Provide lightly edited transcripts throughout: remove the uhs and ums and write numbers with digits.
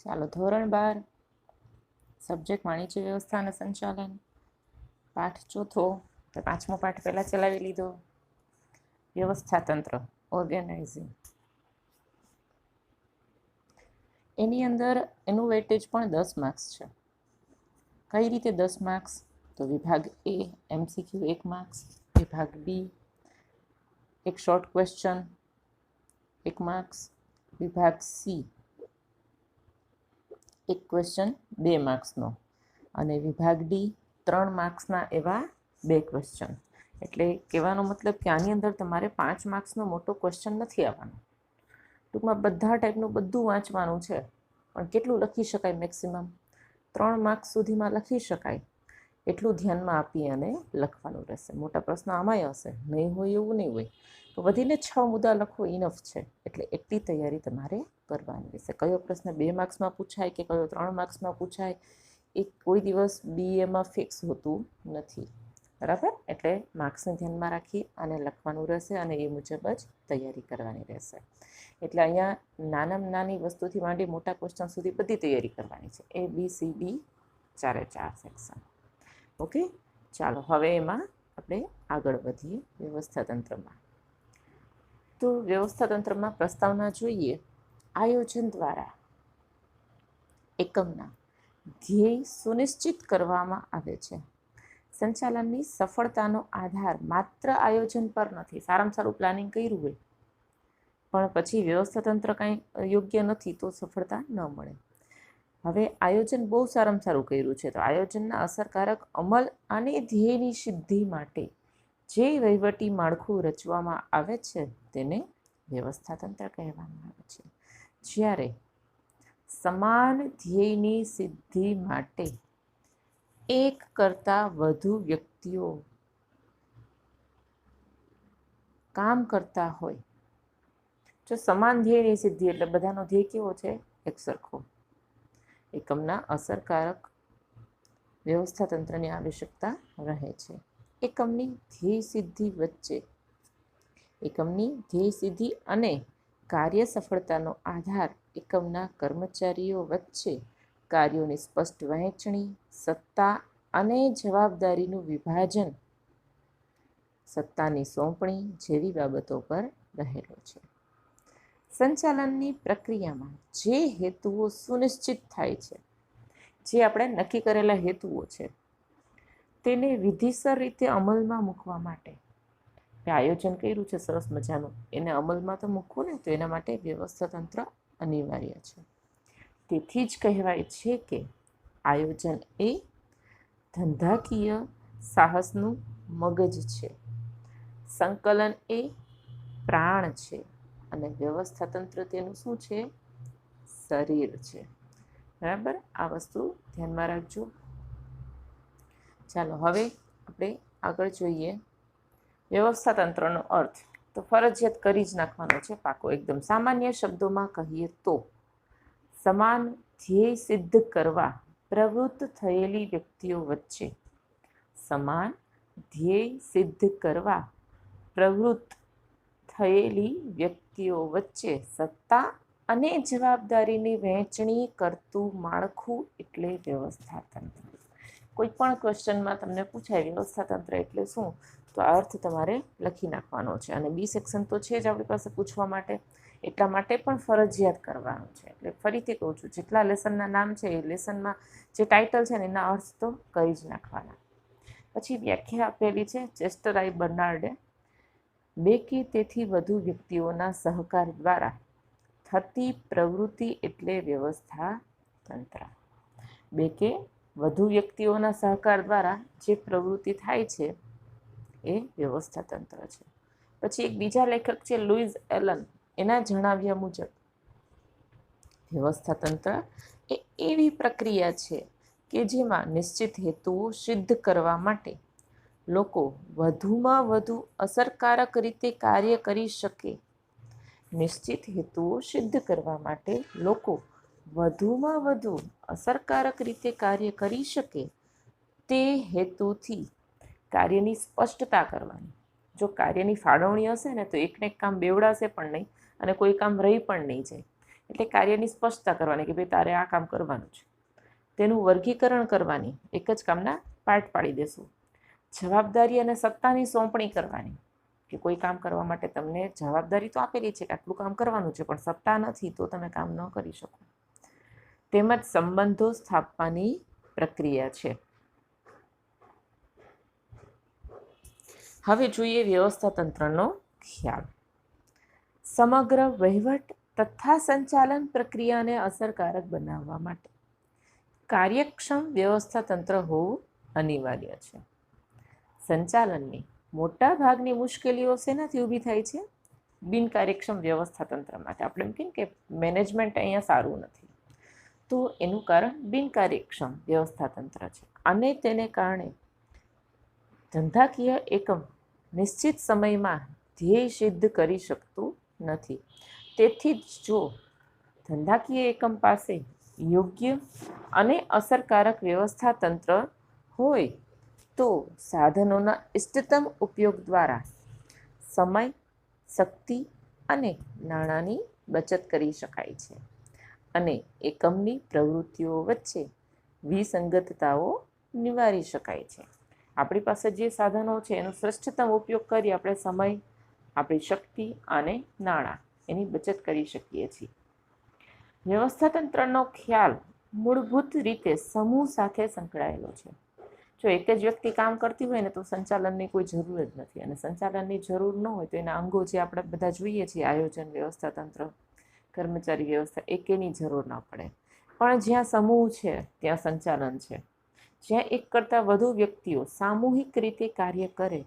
ચાલો ધોરણ 12 સબ્જેક્ટ વાણિજ્ય વ્યવસ્થા અને સંચાલન પાઠ ચોથો તો પાંચમો પાઠ પહેલાં ચલાવી લીધો. વ્યવસ્થા તંત્ર ઓર્ગેનાઇઝિંગ. એની અંદર એનું વેટેજ પણ 10 માર્ક્સ છે. કઈ રીતે 10 માર્ક્સ? તો વિભાગ એ MCQ 1 માર્ક્સ, વિભાગ બી એક શોર્ટ ક્વેશ્ચન 1 માર્ક્સ, વિભાગ સી એક ક્વેશ્ચન 2 માર્ક્સનો અને વિભાગ ડી 3 માર્ક્સના એવા 2 ક્વેશ્ચન. એટલે કહેવાનો મતલબ કે આની અંદર તમારે 5 માર્ક્સનો મોટો ક્વેશ્ચન નથી આવવાનો. ટૂંકમાં બધા ટાઈપનું બધું વાંચવાનું છે, પણ કેટલું લખી શકાય મેક્સિમમ 3 માર્ક્સ સુધીમાં લખી શકાય એટલું ધ્યાનમાં આપી અને લખવાનું રહેશે. મોટા પ્રશ્નો આમાંય હશે, નહીં હોય એવું નહીં હોય, તો વધીને 6 મુદ્દા લખવો ઇનફ છે. એટલે એટલી તૈયારી તમારે કરવાની રહેશે. કયો પ્રશ્ન 2 માર્ક્સમાં પૂછાય કે કયો 3 માર્ક્સમાં પૂછાય એ કોઈ દિવસ BAમાં ફિક્સ હોતું નથી, બરાબર? એટલે માર્ક્સને ધ્યાનમાં રાખી અને લખવાનું રહેશે અને એ મુજબ જ તૈયારી કરવાની રહેશે. એટલે અહીંયા નાનામાં નાની વસ્તુથી માંડી મોટા ક્વેશ્ચન સુધી બધી તૈયારી કરવાની છે. ABCD 4 section. ઓકે, ચાલો હવે એમાં આપણે આગળ વધીએ વ્યવસ્થા તંત્રમાં. તો વ્યવસ્થા તંત્રમાં પ્રસ્તાવના જોઈએ. આયોજન દ્વારા એકમના ધ્યેય સુનિશ્ચિત કરવામાં આવે છે. સંચાલનની સફળતાનો આધાર માત્ર આયોજન પર નથી. સારામાં સારું પ્લાનિંગ કર્યું હોય પણ પછી વ્યવસ્થા તંત્ર કાંઈ યોગ્ય નથી તો સફળતા ન મળે. હવે આયોજન બહુ સારામાં સારું કર્યું છે, તો આયોજનના અસરકારક અમલ અને ધ્યેયની સિદ્ધિ માટે જે વહીવટી માળખું રચવામાં આવે છે તેને વ્યવસ્થા તંત્ર કહેવામાં આવે છે. જ્યારે સમાન ધ્યેયની સિદ્ધિ માટે એક કરતાં વધુ વ્યક્તિઓ કામ કરતા હોય, જો સમાન ધ્યેયની સિદ્ધિ એટલે બધાનો ધ્યેય કેવો છે? એક સરખો. એકમના અસરકારક વ્યવસ્થા તંત્રની આવશ્યકતા રહે છે. એકમની ધ્યેય સિદ્ધિ અને કાર્ય સફળતાનો આધાર એકમના કર્મચારીઓ વચ્ચે કાર્યોની સ્પષ્ટ વહેંચણી, સત્તા અને જવાબદારીનું વિભાજન, સત્તાની સોંપણી જેવી બાબતો પર રહેલો છે. સંચાલનની પ્રક્રિયામાં જે હેતુઓ સુનિશ્ચિત થાય છે, જે આપણે નક્કી કરેલા હેતુઓ છે, તેને વિધિસર રીતે અમલમાં મૂકવા માટે આયોજન કર્યું છે સરસ મજાનું, એને અમલમાં તો મૂકવું ને, તો એના માટે વ્યવસ્થા તંત્ર અનિવાર્ય છે. તેથી જ કહેવાય છે કે આયોજન એ ધંધાકીય સાહસનું મગજ છે, સંકલન એ પ્રાણ છે અને વ્યવસ્થા તંત્ર તેનું શું છે? શરીર છે. બરાબર, આ વસ્તુ ધ્યાનમાં રાખજો. ચાલો હવે આપણે આગળ જોઈએ. વ્યવસ્થા તંત્રનો અર્થ તો ફરજિયાત કરી જ નાખવાનો છે, પાકો એકદમ. સામાન્ય શબ્દોમાં કહીએ તો સમાન ધ્યેય સિદ્ધ કરવા પ્રવૃત્ત થયેલી વ્યક્તિઓ વચ્ચે, સમાન ધ્યેય સિદ્ધ કરવા પ્રવૃત્ત થયેલી વ્યક્તિઓ વચ્ચે સત્તા અને જવાબદારીની વહેંચણી કરતું માળખું એટલે વ્યવસ્થા તંત્ર. કોઈ પણ ક્વેશ્ચનમાં તમને પૂછાય વ્યવસ્થા તંત્ર એટલે શું, તો આ અર્થ તમારે લખી નાખવાનો છે. અને બી સેક્શન તો છે જ આપણી પાસે પૂછવા માટે, એટલા માટે પણ ફરજિયાત કરવાનું છે. એટલે ફરીથી કહું છું, જેટલા લેસનના નામ છે એ લેસનમાં જે ટાઇટલ છે ને એના અર્થ તો કરી જ નાખવાના. પછી વ્યાખ્યા આપેલી છે ચેસ્ટર આઈ બર્નાર્ડે. 2 કે તેથી વધુ વ્યક્તિઓના સહકાર દ્વારા થતી પ્રવૃત્તિ એટલે વ્યવસ્થા તંત્ર. 2 કે વધુ વ્યક્તિઓના સહકાર દ્વારા જે પ્રવૃત્તિ થાય છે એ વ્યવસ્થા તંત્ર છે. પછી એક બીજા લેખક છે લુઈસ એલન, એના જણાવ્યા મુજબ વ્યવસ્થા તંત્ર એ એવી પ્રક્રિયા છે કે જેમાં નિશ્ચિત હેતુઓ સિદ્ધ કરવા માટે લોકો વધુમાં વધુ અસરકારક રીતે કાર્ય કરી શકે. નિશ્ચિત હેતુઓ સિદ્ધ કરવા માટે લોકો વધુમાં વધુ અસરકારક રીતે કાર્ય કરી શકે તે હેતુથી કાર્યની સ્પષ્ટતા કરવાની. જો કાર્યની ફાળવણી હશે ને તો એકને એક કામ બેવડાશે પણ નહીં અને કોઈ કામ રહી પણ નહીં જાય. એટલે કાર્યની સ્પષ્ટતા કરવાની કે ભાઈ તારે આ કામ કરવાનું છે, તેનું વર્ગીકરણ કરવાની, એક જ કામના પાર્ટ પાડી દેશું. જવાબદારી અને સત્તાની સોંપણી કરવાની, કે કોઈ કામ કરવા માટે તમને જવાબદારી તો આપેલી છે કે આટલું કામ કરવાનું છે, પણ સત્તા નથી તો તમે કામ ન કરી શકો. તેમજ સંબંધો સ્થાપવાની પ્રક્રિયા છે. હવે જોઈએ વ્યવસ્થા તંત્રનો ખ્યાલ. સમગ્ર વહીવટ તથા સંચાલન પ્રક્રિયાને અસરકારક બનાવવા માટે કાર્યક્ષમ વ્યવસ્થા તંત્ર હોવું અનિવાર્ય છે. સંચાલનની મોટા ભાગની મુશ્કેલીઓ શેનાથી ઊભી થાય છે? બિનકાર્યક્ષમ વ્યવસ્થા તંત્ર માટે. આપણે એમ કહીએ કે મેનેજમેન્ટ અહીંયા સારું નથી, તો એનું કારણ બિનકાર્યક્ષમ વ્યવસ્થા તંત્ર છે. અને તેને કારણે ધંધાકીય એકમ નિશ્ચિત સમયમાં ધ્યેય સિદ્ધ કરી શકતું નથી. તેથી જ જો ધંધાકીય એકમ પાસે યોગ્ય અને અસરકારક વ્યવસ્થા તંત્ર હોય તો સાધનોના ઇષ્ટતમ ઉપયોગ દ્વારા સમય, શક્તિ અને નાણાંની બચત કરી શકાય છે અને એકમની પ્રવૃત્તિઓ વચ્ચે વિસંગતતાઓ નિવારી શકાય છે. આપણી પાસે જે સાધનો છે એનો શ્રેષ્ઠતમ ઉપયોગ કરી આપણે સમય, આપણી શક્તિ અને નાણાં એની બચત કરી શકીએ છીએ. વ્યવસ્થા તંત્રનો ખ્યાલ મૂળભૂત રીતે સમૂહ સાથે સંકળાયેલો છે. જો એક જ વ્યક્તિ કામ કરતી હોય ને તો સંચાલનની કોઈ જરૂર જ નથી, અને સંચાલનની જરૂર ન હોય તો એના અંગો જે આપણે બધા જોઈએ છીએ, આયોજન, વ્યવસ્થા તંત્ર, કર્મચારી વ્યવસ્થા, એકેની જરૂર ન પડે. પણ જ્યાં સમૂહ છે ત્યાં સંચાલન છે. જ્યાં એક કરતાં વધુ વ્યક્તિઓ સામૂહિક રીતે કાર્ય કરે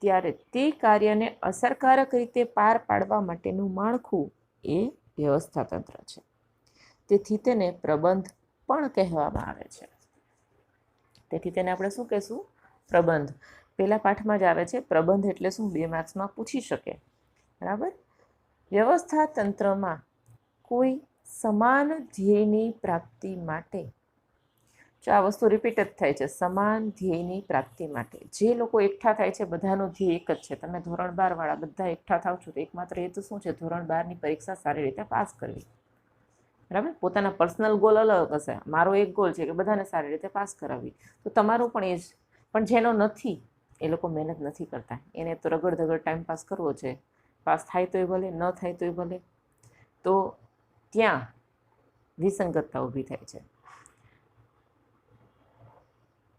ત્યારે તે કાર્યને અસરકારક રીતે પાર પાડવા માટેનું માળખું એ વ્યવસ્થા તંત્ર છે. તેથી તેને પ્રબંધ પણ કહેવામાં આવે છે. તેથી તેને આપણે શું કહેશું? પ્રબંધ. પહેલા પાઠમાં જ આવે છે પ્રબંધ એટલે શું, 2 માર્ક્સમાં પૂછી શકે. બરાબર. વ્યવસ્થા તંત્રમાં કોઈ સમાન ધ્યેયની પ્રાપ્તિ માટે, જો આ વસ્તુ રિપીટ જ થાય છે, સમાન ધ્યેયની પ્રાપ્તિ માટે જે લોકો એકઠા થાય છે બધાનું ધ્યેય એક જ છે. તમે ધોરણ 12 વાળા બધા એકઠા થાવ છો તો એકમાત્ર હેતુ શું છે? ધોરણ 12ની પરીક્ષા સારી રીતે પાસ કરવી. બરાબર. પોતાના પર્સનલ ગોલ અલગ હશે. મારો એક ગોલ છે કે બધાને સારી રીતે પાસ કરાવવી, તો તમારું પણ એ જ. પણ જેનો નથી એ લોકો મહેનત નથી કરતા, એને તો રગડ ધગડ ટાઈમ પાસ કરવો છે. પાસ થાય તોય ભલે, ન થાય તોય ભલે. તો ત્યાં વિસંગતતા ઊભી થાય છે.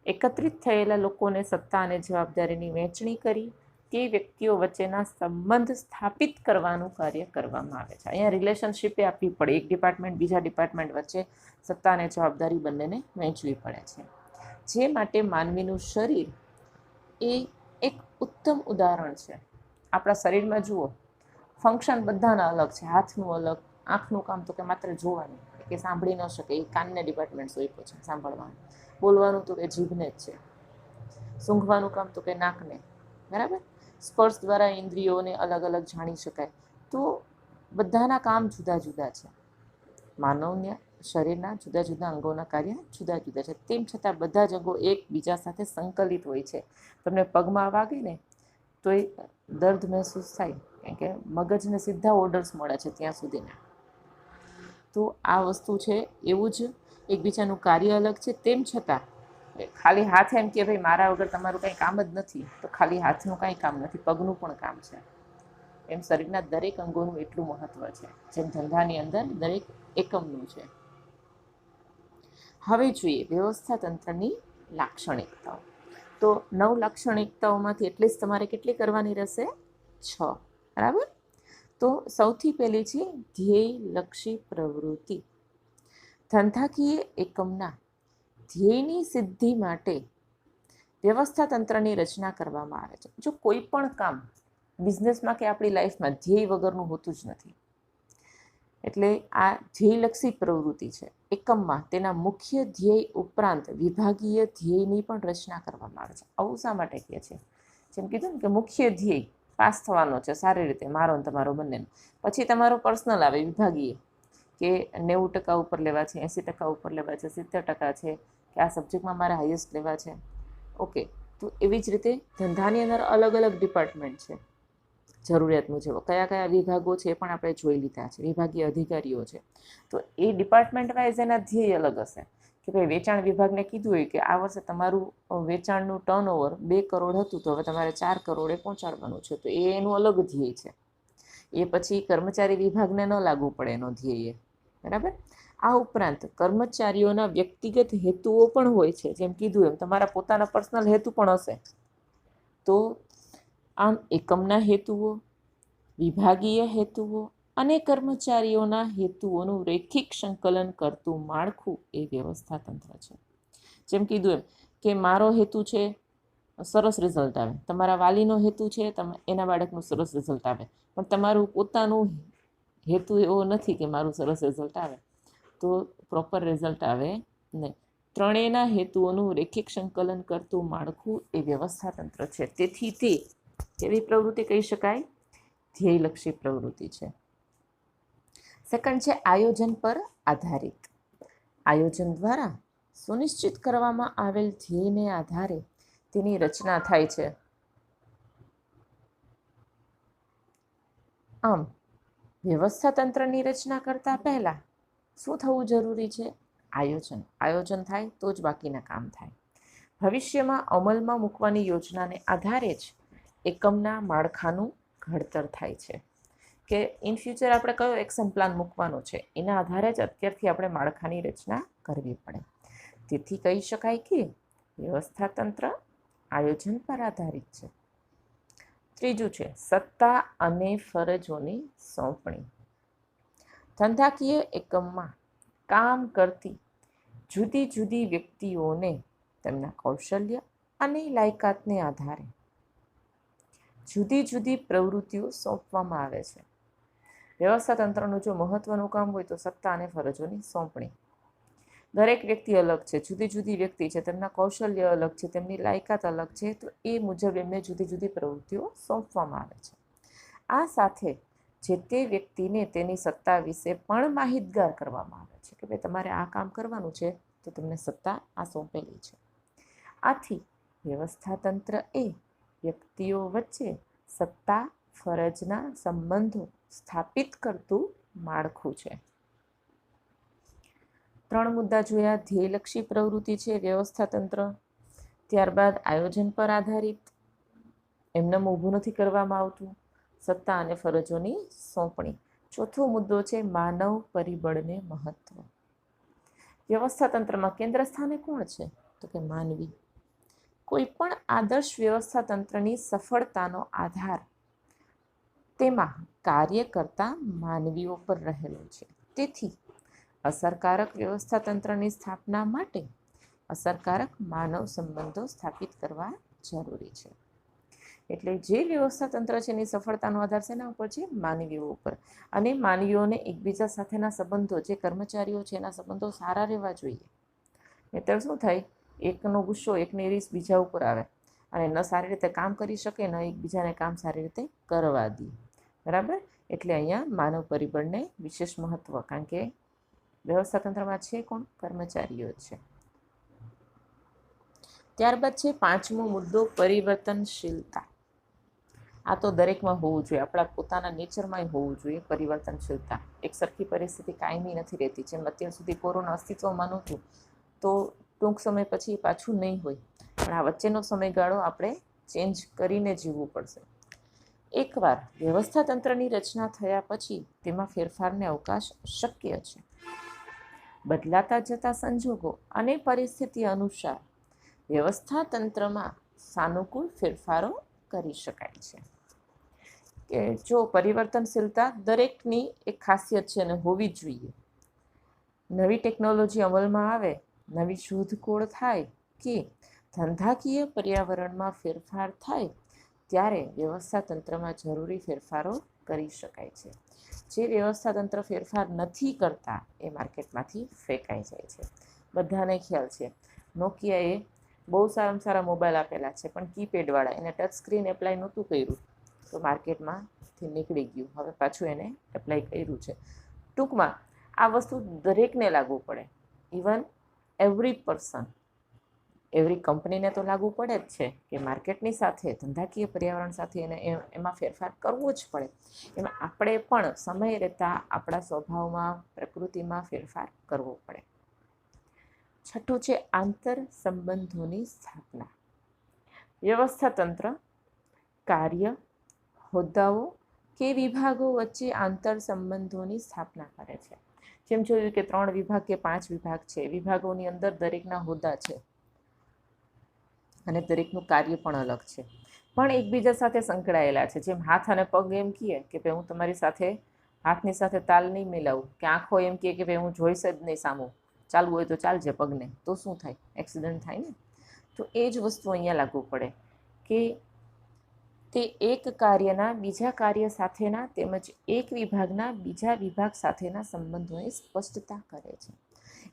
એકત્રિત થયેલા લોકોને સત્તા અને જવાબદારીની વહેંચણી કરી તે વ્યક્તિઓ વચ્ચેના સંબંધ સ્થાપિત કરવાનું કાર્ય કરવામાં આવે છે. અહીંયા રિલેશનશીપે આપવી પડે. એક ડિપાર્ટમેન્ટ બીજા ડિપાર્ટમેન્ટ વચ્ચે સત્તા અને જવાબદારી બંનેને વહેંચવી પડે છે. જે માટે માનવીનું શરીર એ એક ઉત્તમ ઉદાહરણ છે. આપણા શરીરમાં જુઓ, ફંક્શન બધાના અલગ છે. હાથનું અલગ, આંખનું કામ તો કે માત્ર જોવાનું, કે સાંભળી ન શકે એ કાનને ડિપાર્ટમેન્ટ સોંપ્યો છે સાંભળવાનું. બોલવાનું તો કે જીભને જ છે. સૂંઘવાનું કામ તો કે નાકને. બરાબર. સ્પર્શ દ્વારા ઇન્દ્રિયોને અલગ અલગ જાણી શકાય. તો બધાના કામ જુદા જુદા છે. માનવના શરીરના જુદા જુદા અંગોના કાર્ય જુદા જુદા છે. તેમ છતાં બધા જ અંગો એકબીજા સાથે સંકલિત હોય છે. તમને પગમાં વાગે ને તો એ દર્દ મહેસૂસ થાય, કારણ કે મગજને સીધા ઓર્ડર્સ મળે છે ત્યાં સુધીના. તો આ વસ્તુ છે. એવું જ એકબીજાનું કાર્ય અલગ છે. તેમ છતાં ખાલી હાથ એમ કે ભાઈ મારા વગર તમારું કંઈ કામ જ નથી, તો ખાલી હાથનું કાંઈ કામ નથી, પગનું પણ કામ છે. એમ શરીરના દરેક અંગોનું એટલું મહત્વ છે જેમ ધંધાની અંદર દરેક એકમનું છે. હવે જોઈએ વ્યવસ્થા તંત્રની લાક્ષણિકતાઓ. તો 9 લાક્ષણિકતાઓમાંથી એટલીસ્ટ તમારે કેટલી કરવાની રહેશે? 6. બરાબર. તો સૌથી પહેલી છે ધ્યેયલક્ષી પ્રવૃત્તિ. ધંધાકીય એકમના ધ્યેયની સિદ્ધિ માટે વ્યવસ્થા તંત્રની રચના કરવામાં આવે છે. જો કોઈ પણ કામ બિઝનેસમાં કે આપણી લાઈફમાં ધ્યેય વગરનું હોતું જ નથી. એટલે આ ધ્યેયલક્ષી પ્રવૃત્તિ છે. એકમમાં તેના મુખ્ય ધ્યેય ઉપરાંત વિભાગીય ધ્યેયની પણ રચના કરવામાં આવે છે. આવું શા માટે કહે છે? જેમ કીધું ને કે મુખ્ય ધ્યેય પાસ થવાનો છે સારી રીતે, મારો ને તમારો બંનેનો. પછી તમારો પર્સનલ આવે વિભાગીય, કે 90% ઉપર લેવા છે, 80% ઉપર લેવા છે, 70% છે, કે આ સબ્જેક્ટમાં મારે હાઈએસ્ટ લેવા છે. ઓકે. તો એવી જ રીતે ધંધાની અંદર અલગ અલગ ડિપાર્ટમેન્ટ છે. જરૂરિયાત મુજબ કયા કયા વિભાગો છે એ પણ આપણે જોઈ લીધા છે, વિભાગીય અધિકારીઓ છે. તો એ ડિપાર્ટમેન્ટ વાઇઝ એના ધ્યેય અલગ હશે કે ભાઈ વેચાણ વિભાગને કીધું હોય કે આ વર્ષે તમારું વેચાણનું ટર્નઓવર 2 કરોડ હતું તો હવે તમારે 4 કરોડે પહોંચાડવાનું છે, તો એ એનું અલગ ધ્યેય છે. એ પછી કર્મચારી વિભાગને ન લાગુ પડે એનો ધ્યેય, બરાબર. આ ઉપરાંત કર્મચારીઓના વ્યક્તિગત હેતુઓ પણ હોય છે, જેમ કીધું એમ તમારા પોતાના પર્સનલ હેતુ પણ હશે. તો આમ એકમના હેતુઓ, વિભાગીય હેતુઓ અને કર્મચારીઓના હેતુઓનું રૈખિક સંકલન કરતું માળખું એ વ્યવસ્થા તંત્ર છે. જેમ કીધું એમ કે મારો હેતુ છે સરસ રિઝલ્ટ આવે, તમારા વાલીનો હેતુ છે એના બાળકનું સરસ રિઝલ્ટ આવે, પણ તમારું પોતાનું હેતુ એવો નથી કે મારું સરસ રિઝલ્ટ આવે, તો પ્રોપર રિઝલ્ટ આવે નહીં. ત્રણેયના હેતુઓનું રૈખિક સંકલન કરતું માળખું એ વ્યવસ્થા તંત્ર છે. તેથી તે કેવી પ્રવૃત્તિ કહી શકાય? ધ્યેયલક્ષી પ્રવૃત્તિ છે. સેકન્ડ છે આયોજન પર આધારિત. આયોજન દ્વારા સુનિશ્ચિત કરવામાં આવેલ ધ્યેયને આધારે તેની રચના થાય છે. આમ વ્યવસ્થા તંત્રની રચના કરતા પહેલા શું થવું જરૂરી છે? આયોજન. આયોજન થાય તો જ બાકીના કામ થાય. ભવિષ્યમાં અમલમાં મૂકવાની યોજનાને આધારે જ એકમના માળખાનું ઘડતર થાય છે. કે ઇન ફ્યુચર આપણે કયો એક્શન પ્લાન મૂકવાનો છે એના આધારે જ અત્યારથી આપણે માળખાની રચના કરવી પડે. તેથી કહી શકાય કે વ્યવસ્થા તંત્ર આયોજન પર આધારિત છે. ત્રીજું છે સત્તા અને ફરજોની સોંપણી. ધંધાકીય એકમમાં કામ કરતી જુદી જુદી વ્યક્તિઓને તેમના કૌશલ્ય અને લાયકાતને આધારે જુદી જુદી પ્રવૃત્તિઓ સોંપવામાં આવે છે. વ્યવસ્થા તંત્રનું જો મહત્વનું કામ હોય તો સત્તા અને ફરજોની સોંપણી. દરેક વ્યક્તિ અલગ છે, જુદી જુદી વ્યક્તિ છે, તેમના કૌશલ્ય અલગ છે, તેમની લાયકાત અલગ છે, તો એ મુજબ એમને જુદી જુદી પ્રવૃત્તિઓ સોંપવામાં આવે છે. આ સાથે જે તે વ્યક્તિને તેની સત્તા વિશે પણ માહિતગાર કરવામાં આવે છે કે ભાઈ તમારે આ કામ કરવાનું છે તો તમને સત્તા આ સોંપેલી છે. આથી વ્યવસ્થા તંત્ર એ વ્યક્તિઓ વચ્ચે સત્તા ફરજના સંબંધો સ્થાપિત કરતું માળખું છે. 3 મુદ્દા જોયા. ધ્યેયલક્ષી પ્રવૃત્તિ છે વ્યવસ્થા તંત્ર, ત્યારબાદ આયોજન પર આધારિત, એમનેમ ઊભું નથી કરવામાં આવતું, સત્તા અને ફરજોની સોંપણી. ચોથો મુદ્દો છે માનવ પરિબળને મહત્વ. વ્યવસ્થા તંત્રમાં કેન્દ્ર સ્થાને કોણ છે? તો કે માનવી. કોઈ પણ આદર્શ વ્યવસ્થા તંત્રની સફળતાનો આધાર તેમાં કાર્ય કરતા માનવીઓ પર રહેલો છે. તેથી અસરકારક વ્યવસ્થા તંત્રની સ્થાપના માટે અસરકારક માનવ સંબંધો સ્થાપિત કરવા જરૂરી છે. એટલે જે વ્યવસ્થા તંત્ર છે એની સફળતાનો આધાર શેના ઉપર છે? માનવીઓ ઉપર. અને માનવીઓને એકબીજા સાથેના સંબંધો, જે કર્મચારીઓ છે એના સંબંધો સારા રહેવા જોઈએ. નહીંતર શું થાય? એકનો ગુસ્સો, એકની રીસ બીજા ઉપર આવે અને ન સારી રીતે કામ કરી શકે, ન એકબીજાને કામ સારી રીતે કરવા દે. બરાબર? એટલે અહીંયા માનવ પરિબળને વિશેષ મહત્વ, કારણ કે વ્યવસ્થા તંત્રમાં છે કોણ? કર્મચારીઓ છે. ત્યારબાદ છે 5મો મુદ્દો પરિવર્તનશીલતા. આ તો દરેકમાં હોવું જોઈએ, આપણા પોતાના નેચરમાં હોવું જોઈએ પરિવર્તનશીલતા. એક સરખી પરિસ્થિતિ કાયમી નથી રહેતી. જેમ અત્યાર સુધી કોરોના અસ્તિત્વમાં નહોતું તો ટૂંક સમય પછી પાછું નહીં હોય, પણ આ વચ્ચેનો સમયગાળો આપણે ચેન્જ કરીને જીવવું પડશે. એકવાર વ્યવસ્થા તંત્રની રચના થયા પછી તેમાં ફેરફારને અવકાશ શક્ય છે. બદલાતા જતા સંજોગો અને પરિસ્થિતિ અનુસાર વ્યવસ્થા તંત્રમાં સાનુકૂળ ફેરફારો કરી શકાય છે. કે જો પરિવર્તનશીલતા દરેકની એક ખાસિયત છે અને હોવી જ જોઈએ. નવી ટેકનોલોજી અમલમાં આવે, નવી શોધખોળ થાય કે ધંધાકીય પર્યાવરણમાં ફેરફાર થાય ત્યારે વ્યવસ્થા તંત્રમાં જરૂરી ફેરફારો કરી શકાય છે. જે વ્યવસ્થા તંત્ર ફેરફાર નથી કરતા એ માર્કેટમાંથી ફેંકાઈ જાય છે. બધાને ખ્યાલ છે નોકિયાએ બહુ સારામાં સારા મોબાઈલ આપેલા છે, પણ કીપેડવાળા, એને ટચ સ્ક્રીન એપ્લાય નહોતું કર્યું તો માર્કેટમાંથી નીકળી ગયું. હવે પાછું એને એપ્લાય કર્યું છે. ટૂંકમાં આ વસ્તુ દરેકને લાગુ પડે, ઇવન એવરી પર્સન. એવરી કંપનીને તો લાગુ પડે જ છે કે માર્કેટની સાથે ધંધાકીય પર્યાવરણ સાથે એને એમાં ફેરફાર કરવો જ પડે. એમાં આપણે પણ સમય રહેતા આપણા સ્વભાવમાં પ્રકૃતિમાં ફેરફાર કરવો પડે. છઠ્ઠું છે આંતર સંબંધોની સ્થાપના. વ્યવસ્થા તંત્ર કાર્ય, હોદ્દાઓ કે વિભાગો વચ્ચે આંતર સંબંધોની સ્થાપના કરે છે. જેમ જોયું કે 3 વિભાગ કે 5 વિભાગ છે, વિભાગોની અંદર દરેકના હોદ્દા છે અને દરેકનું કાર્ય પણ અલગ છે, પણ એકબીજા સાથે સંકળાયેલા છે. જેમ હાથ અને પગ એમ કહે કે ભાઈ હું તમારી સાથે હાથની સાથે તાલ નહીં મિલાવું, કે આંખો એમ કહે કે ભાઈ હું જોઈશ જ નહીં સામું, ચાલવું હોય તો ચાલજે પગને, તો શું થાય? એક્સિડન્ટ થાય ને. તો એ જ વસ્તુ અહીંયા લાગુ પડે કે તે એક કાર્યના બીજા કાર્ય સાથેના તેમજ એક વિભાગના બીજા વિભાગ સાથેના સંબંધોની સ્પષ્ટતા કરે છે.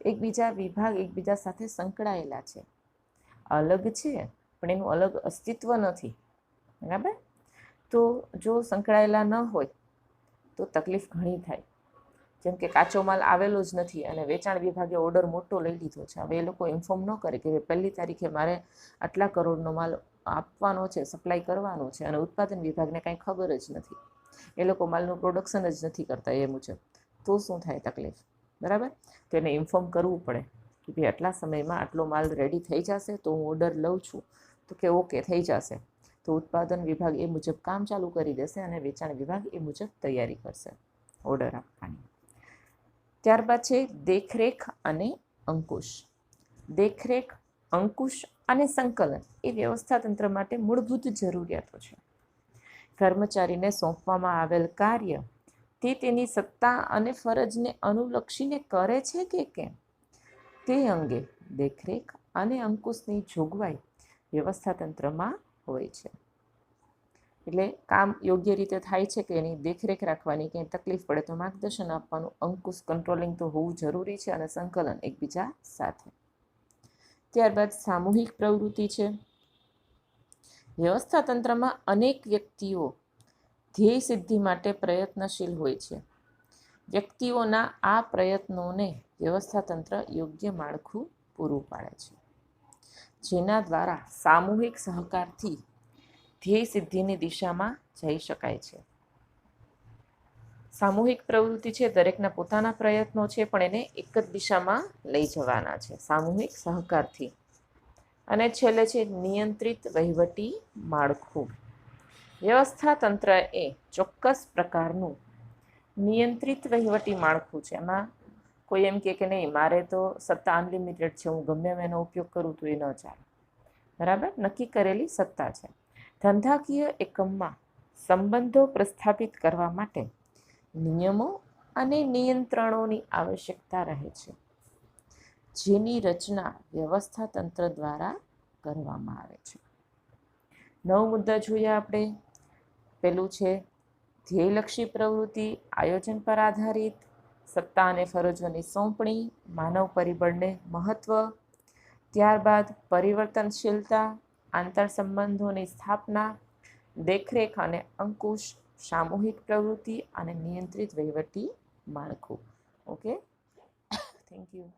એકબીજા વિભાગ એકબીજા સાથે સંકળાયેલા છે, અલગ છે પણ એનું અલગ અસ્તિત્વ નથી. બરાબર? તો જો સંકળાયેલા ન હોય તો તકલીફ ઘણી થાય. જેમ કે કાચો માલ આવેલો જ નથી અને વેચાણ વિભાગે ઓર્ડર મોટો લઈ લીધો છે. હવે એ લોકો ઇન્ફોર્મ ન કરે કે 1લી તારીખે મારે આટલા કરોડનો માલ આપવાનો છે, સપ્લાય કરવાનો છે, અને ઉત્પાદન વિભાગને કાંઈ ખબર જ નથી. એ લોકો માલનું પ્રોડક્શન જ નથી કરતા એ મુજબ. તો શું થાય? તકલીફ. બરાબર? તો એને ઇન્ફોર્મ કરવું પડે કે ભાઈ આટલા સમયમાં આટલો માલ રેડી થઈ જશે તો હું ઓર્ડર લઉં છું. તો કે ઓકે થઈ જશે. તો ઉત્પાદન વિભાગ એ મુજબ કામ ચાલુ કરી દેશે અને વેચાણ વિભાગ એ મુજબ તૈયારી કરશે ઓર્ડર આપવાની. ત્યારબાદ છે દેખરેખ અને અંકુશ. દેખરેખ, અંકુશ અને સંકલન એ વ્યવસ્થા તંત્ર માટે મૂળભૂત જરૂરિયાતો છે. કર્મચારીને સોંપવામાં આવેલ કાર્ય તે તેની સત્તા અને ફરજને અનુલક્ષીને કરે છે કે કેમ તે અંગે દેખરેખ અને અંકુશની જોગવાઈ વ્યવસ્થા તંત્રમાં હોય છે. એટલે કામ યોગ્ય રીતે થાય છે કે એની દેખરેખ રાખવાની, કંઈ તકલીફ પડે તો માર્ગદર્શન આપવાનું, અંકુશ કંટ્રોલિંગ તો હોવું જરૂરી છે, અને સંકલન એકબીજા સાથે. ત્યારબાદ સામૂહિક પ્રવૃત્તિ છે. વ્યવસ્થા તંત્રમાં અનેક વ્યક્તિઓ ધ્યેય સિદ્ધિ માટે પ્રયત્નશીલ હોય છે. વ્યક્તિઓના આ પ્રયત્નોને વ્યવસ્થા તંત્ર યોગ્ય માળખું પૂરું પાડે છે, જેના દ્વારા સામૂહિક સહકારથી ધ્યેય સિદ્ધિની દિશામાં જઈ શકાય છે. સામૂહિક પ્રવૃત્તિ છે, દરેકના પોતાના પ્રયત્નો છે, પણ એને એક જ દિશામાં લઈ જવાના છે સામૂહિક સહકારથી. અને છેલ્લે છે નિયંત્રિત વહીવટી માળખું. વ્યવસ્થા તંત્ર એ ચોક્કસ પ્રકારનું નિયંત્રિત વહીવટી માળખું છે. એમાં કોઈ એમ કે નહીં મારે તો સત્તા અનલિમિટેડ છે, હું ગમે એમ એનો ઉપયોગ કરું તો એ ન ચાલે. બરાબર? નક્કી કરેલી સત્તા છે. ધંધાકીય એકમમાં સંબંધો પ્રસ્થાપિત કરવા માટે નિયમો અને નિયંત્રણોની આવશ્યકતા રહે છે, જેની રચના વ્યવસ્થા તંત્ર દ્વારા કરવામાં આવે છે. 9 મુદ્દા જોયા આપણે. પેલું છે ધ્યેયલક્ષી પ્રવૃત્તિ, આયોજન પર આધારિત, સત્તા અને ફરજોની સોંપણી, માનવ પરિબળને મહત્વ. ત્યારબાદ પરિવર્તનશીલતા, આંતર સંબંધોની સ્થાપના, દેખરેખ અને અંકુશ, સામૂહિક પ્રવૃત્તિ અને નિયંત્રિત વહીવટી માળખું. Okay, thank you.